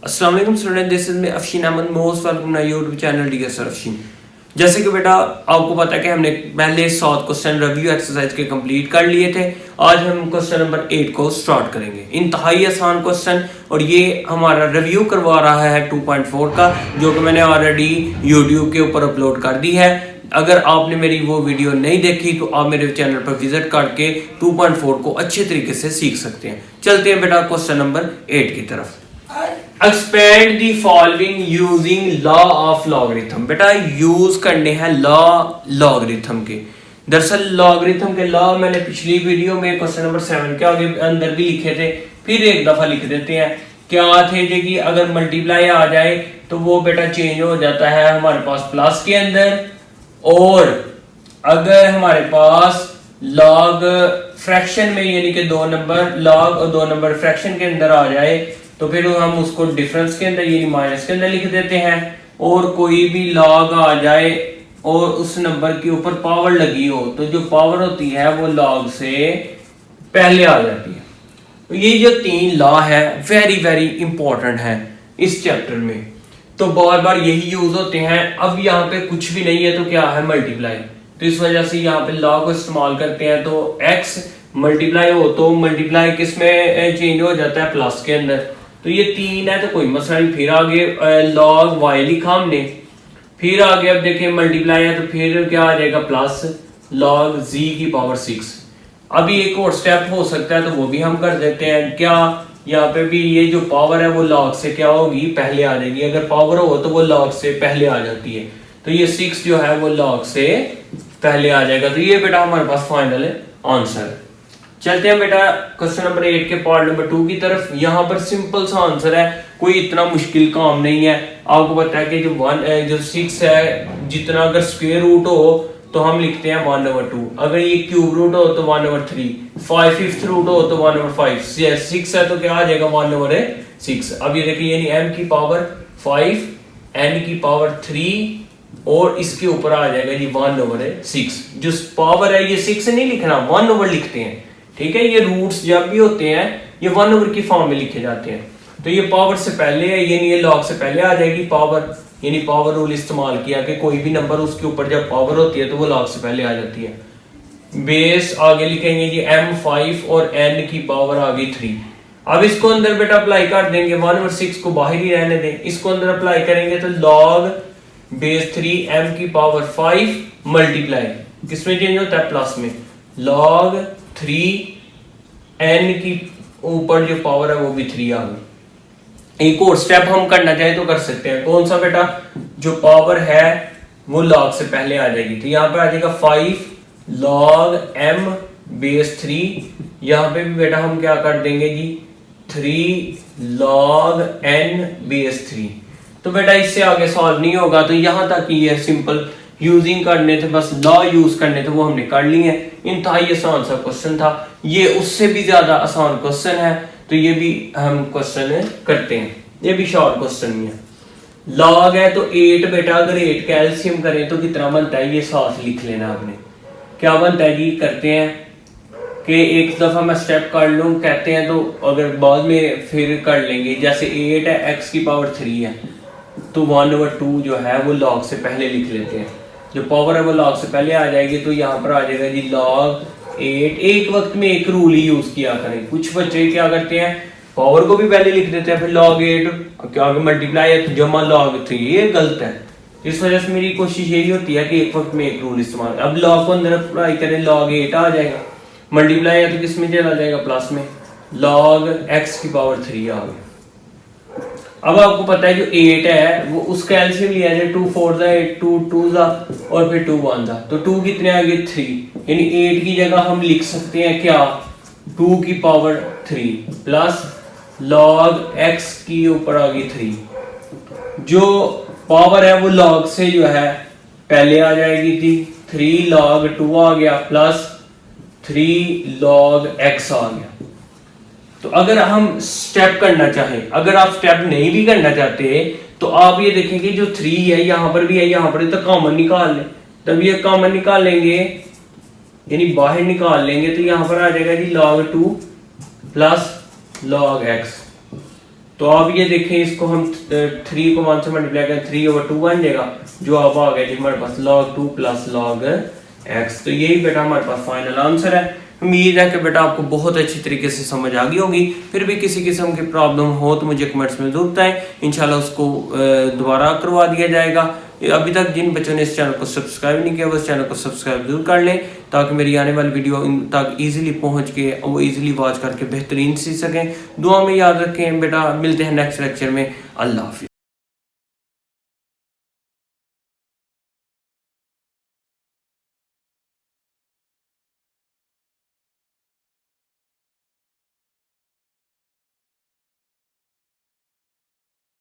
अस्सलाम वालेकुम student, this is me Afsheen Ahmed, most welcome my YouTube channel D sir Afsheen. जैसे कि बेटा आपको पता है कि हमने पहले 7 क्वेश्चन रिव्यू एक्सरसाइज के कंप्लीट कर लिए थे। आज हम क्वेश्चन नंबर 8 को स्टार्ट करेंगे। इंतहाई आसान क्वेश्चन, और ये हमारा रिव्यू करवा रहा है 2.4 का, जो कि मैंने ऑलरेडी यूट्यूब के ऊपर अपलोड कर दी है। अगर आपने मेरी वो वीडियो नहीं देखी तो आप मेरे चैनल पर विजिट करके 2.4 को अच्छे तरीके से सीख सकते हैं। चलते हैं बेटा क्वेश्चन नंबर 8 की तरफ। Expand the following using law of logarithm. बेटा यूज करने हैं लॉ लॉगरिथम के। दरअसल लॉगरिथम के लॉ मैंने पिछली वीडियो में क्वेश्चन नंबर 7 के आगे अंदर भी लिखे थे, फिर एक दफा लिख देते हैं। क्या थे जे कि अगर मल्टीप्लाई आ जाए तो वो बेटा चेंज हो जाता है हमारे पास प्लस के अंदर, और अगर हमारे पास लॉग फ्रैक्शन में यानी कि 2 नंबर लॉग और 2 नंबर फ्रैक्शन के अंदर आ जाए तो फिर हम उसको डिफरेंस के अंदर यानी माइनस के अंदर लिख देते हैं। और कोई भी लॉग आ जाए और उस नंबर के ऊपर पावर लगी हो तो जो पावर होती है वो लॉग से पहले आ जाती है। तो ये जो 3 लॉ है वेरी वेरी इंपॉर्टेंट है इस चैप्टर में, तो बार बार यही यूज होते हैं। अब यहाँ पे कुछ भी नहीं है तो क्या है मल्टीप्लाई, तो इस वजह से यहाँ पे लॉ को इस्तेमाल करते हैं। तो x मल्टीप्लाई हो तो मल्टीप्लाई किस में चेंज हो जाता है प्लस के अंदर। तो ये 3 है तो कोई मसला नहीं। फिर आगे लॉग y लिखा हमने, फिर आगे अब देखें मल्टीप्लाई है तो फिर क्या आ जाएगा प्लस लॉग z की पावर 6। अभी एक और स्टेप हो सकता है तो वो भी हम कर देते हैं। क्या यहाँ पे भी ये जो पावर है वो लॉग से क्या होगी पहले आ जाएगी। अगर पावर हो तो वो लॉग से पहले आ जाती है, तो ये 6 जो है वो लॉग से पहले आ जाएगा। तो ये बेटा हमारे पास फाइनल आंसर है। चलते हैं बेटा क्वेश्चन नंबर 8 के पार्ट नंबर 2 की तरफ। यहाँ पर सिंपल सा आंसर है, कोई इतना मुश्किल काम नहीं है। आपको पता है कि जो 6 है जितना अगर स्क्वायर रूट हो तो हम लिखते हैं 1/2। अगर ये क्यूब रूट हो तो 1/3, 5/5 रूट हो तो 1/5, 6 है तो क्या आ जाएगा 1/6। अब ये देखिए यानी m की पावर 5 n की पावर 3 और इसके ऊपर आ जाएगा जी 1/6। जो पावर है ये 6 नहीं लिखना, 1/, लिखते हैं। ठीक है, ये रूट्स जब भी होते हैं ये 1/, की फॉर्म में लिखे जाते हैं। तो ये पावर से पहले है यानी ये log से पहले आ जाएगी पावर, यानी पावर रूल इस्तेमाल किया कि कोई भी नंबर उसके ऊपर जब पावर होती है तो वो log से पहले आ जाती है। बेस आगे लिखेंगे जी m5 और n की पावर आ गई 3। अब इसको अंदर बेटा अप्लाई कर देंगे, 1/6 को बाहर ही रहने दें। इसको अंदर अप्लाई करेंगे तो log बेस 3 m की पावर 5 मल्टीप्लाई किसमें चेंज होता है प्लस में, log 3 n की ऊपर जो पावर है वो भी 3 आ गई। एक और स्टेप हम करना चाहे तो कर सकते हैं। कौन सा बेटा, जो पावर है वो log से पहले आ जाएगी। तो यहाँ पे आ जाएगा 5 log m बेस 3। यहाँ पे भी बेटा हम क्या कर देंगे जी 3 log n बेस 3। तो बेटा इससे आगे सॉल्व नहीं होगा। तो यहाँ तक ही है, सिंपल यूजिंग करने थे, बस लॉ यूज करने थे, वो हमने कर लिए हैं। इंतहाई आसान सा क्वेश्चन था, ये उससे भी ज्यादा आसान क्वेश्चन है तो ये भी हम क्वेश्चन करते हैं। ये भी शॉर्ट क्वेश्चन ही है। लॉग है तो 8 बेटा, अगर 8 का एलसीएम करें तो कितना बनता है ये साथ लिख लेना आपने। क्या बनता है जी, करते हैं कि एक दफा मैं स्टेप कर लूं कहते हैं तो अगर बाद में फिर कर लेंगे। जैसे 8 है x की पावर 3 है तो 1/2 जो है वो log से पहले लिख लेते हैं। जो पावर है वो log से पहले आ जाएगी तो यहाँ पर आ जाएगा जी log 8। एक वक्त में एक रूल ही यूज किया करें। कुछ बच्चे क्या करते हैं पावर को भी पहले लिख देते हैं, फिर log 8 क्या मल्टीप्लाई है तो जमा log 3, ये गलत है। इस वजह से मेरी कोशिश यही होती है कि एक वक्त में एक रूल इस्तेमाल। अब log को अंदर अप्लाई करें, log 8 आ जाएगा, मल्टीप्लाई है तो किस में चला जाएगा प्लस में, log x की पावर 3 आ गई। अब आपको पता है जो 8 है वो उसका एलसीएम लिया जाए, 2 4 जा 8, 2 2 जा और फिर 2 1 जा, तो 2 कितने आ गए 3। यानी 8 की जगह हम लिख सकते हैं क्या 2 की पावर 3 प्लस log x की ऊपर आ गई 3। जो पावर है वो log से जो है पहले आ जाएगी थी, 3 log 2 आ गया प्लस 3 log x आ गया। तो अगर हम स्टेप करना चाहें, अगर आप स्टेप नहीं भी करना चाहते तो आप ये देखेंगे जो 3 है यहाँ पर भी है, यहाँ पर तो कॉमन निकाल लें। तब ये कॉमन निकालेंगे यानी बाहर निकाल लेंगे तो यहाँ पर आ जाएगा जी log 2 प्लस log x। तो अब ये देखें, इसको हम 3 को 1 से मल्टीप्लाई करें 3/2 बन जाएगा, जो अब आ गया जी हमारे पास log 2 प्लस log x। तो यही बेटा हमारे पास फाइनल आंसर है। उम्मीद है कि बेटा आपको बहुत अच्छी तरीके से समझ आ गई होगी। फिर भी किसी किस्म की प्रॉब्लम हो तो मुझे कमेंट्स में जरूर बताएं, इंशाल्लाह उसको दोबारा करवा दिया जाएगा। अभी तक जिन बच्चों ने इस चैनल को सब्सक्राइब नहीं किया वो इस चैनल को सब्सक्राइब जरूर कर लें, ताकि मेरी आने वाली वीडियो इन तक ईजिली पहुंच के वो ईजिली वॉच करके बेहतरीन सीख सकें। दुआ में याद रखें बेटा, मिलते हैं नेक्स्ट लेक्चर में। अल्लाह हाफिज़।